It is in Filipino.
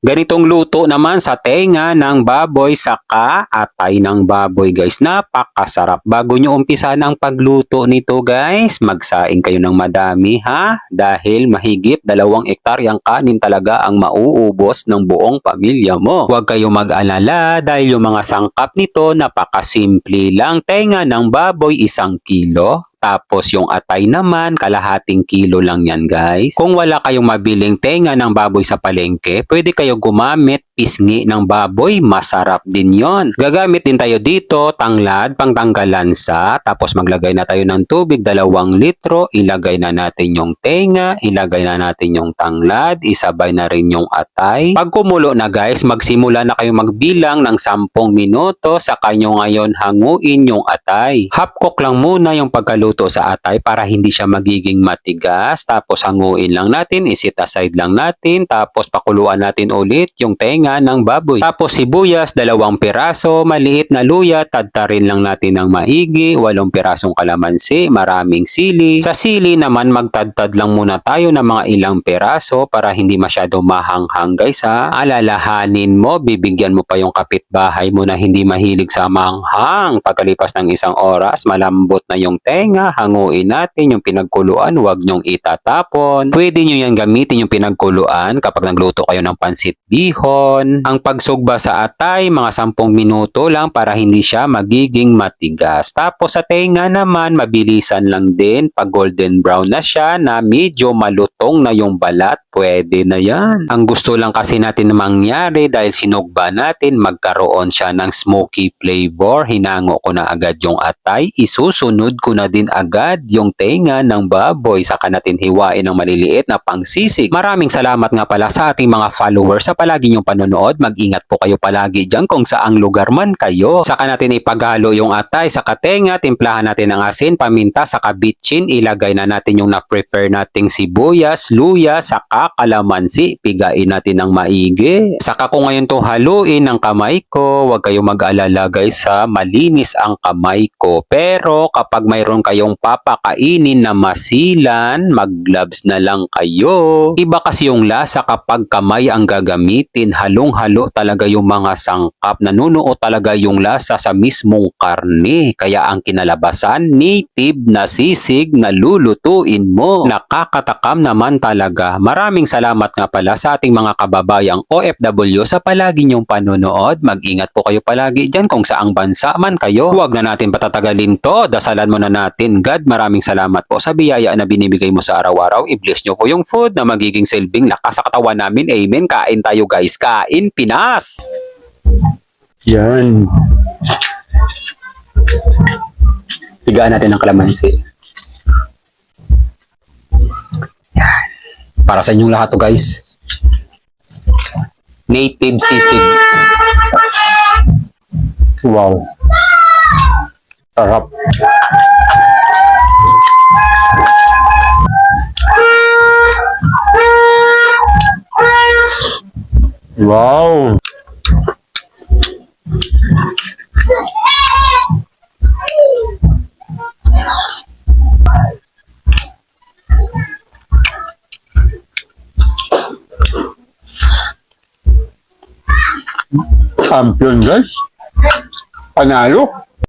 Ganitong luto naman sa tenga ng baboy saka atay ng baboy guys. Napakasarap. Bago nyo umpisahan ang pagluto nito guys, magsaing kayo ng madami ha. Dahil mahigit 2 ektaryang kanin talaga ang mauubos ng buong pamilya mo. Huwag kayong mag-alala dahil yung mga sangkap nito napakasimple lang. Tenga ng baboy 1 kilo. Tapos yung atay naman, kalahating kilo lang yan guys. Kung wala kayong mabiling tenga ng baboy sa palengke, pwede kayo gumamit pisngi ng baboy, masarap din yon. Gagamit din tayo dito, tanglad, pangtanggal lansa, tapos maglagay na tayo ng tubig, 2 litro, ilagay na natin yung tenga, ilagay na natin yung tanglad, isabay na rin yung atay. Pag kumulo na guys, magsimula na kayo magbilang ng 10 minuto, saka nyo ngayon hanguin yung atay. Half cook lang muna yung pagkaluto sa atay para hindi siya magiging matigas, tapos hanguin lang natin, isit aside lang natin, tapos pakuluan natin ulit yung tenga ng baboy. Tapos sibuyas, 2 piraso, maliit na luya, tadtarin lang natin ng maigi, 8 pirasong kalamansi, maraming sili. Sa sili naman magtadtad lang muna tayo ng mga ilang piraso para hindi masyado mahanghang guys ha. Alalahanin mo, bibigyan mo pa yung kapitbahay mo na hindi mahilig sa manghang. Pagkalipas ng 1 oras, malambot na yung tenga, hanguin natin yung pinagkuluan, huwag nyong itatapon. Pwede nyo yan gamitin yung pinagkuluan kapag nagluto kayo ng pansit bihon. Ang pagsugba sa atay, mga 10 minuto lang para hindi siya magiging matigas. Tapos sa tenga naman, mabilisan lang din. Pag golden brown na siya, na medyo malutong na yung balat, pwede na yan. Ang gusto lang kasi natin na mangyari dahil sinugba natin, magkaroon siya ng smoky flavor. Hinango ko na agad yung atay. Isusunod ko na din agad yung tenga ng baboy. Saka natin hiwain ng maliliit na pangsisig. Maraming salamat nga pala sa ating mga followers sa palagi nyong panonood. Mag-ingat po kayo palagi dyan kung saang lugar man kayo. Saka natin ipagalo yung atay sa tenga, timplahan natin ng asin, paminta, saka bitchin, ilagay na natin yung na-prepare nating sibuyas, luya, saka kalamansi, pigain natin ng maigi. Saka ko ngayon to haluin ng kamay ko, huwag kayong mag-alala guys ha, malinis ang kamay ko. Pero kapag mayroon kayong papakainin na masilan, mag-gloves na lang kayo. Iba kasi yung lasa kapag kamay ang gagamitin, halong-halo talaga yung mga sangkap, nanunuo talaga yung lasa sa mismong karne. Kaya ang kinalabasan, native na sisig na lulutuin mo. Nakakatakam naman talaga. Maraming salamat nga pala sa ating mga kababayang OFW sa palagi nyong panonood. Mag-ingat po kayo palagi dyan kung saang bansa man kayo. Huwag na natin patatagalin to. Dasalan mo na natin. God, maraming salamat po sa biyaya na binibigay mo sa araw-araw. I-bless nyo po yung food na magiging silbing lakas sa katawan namin. Amen. Kain tayo guys. Kain Pinas! Yan. Higaan natin ng kalamansi. Yan. Para sa inyong lahat to guys. Native sisig. Wow. Sarap. Wow. Champion guys. Panalo.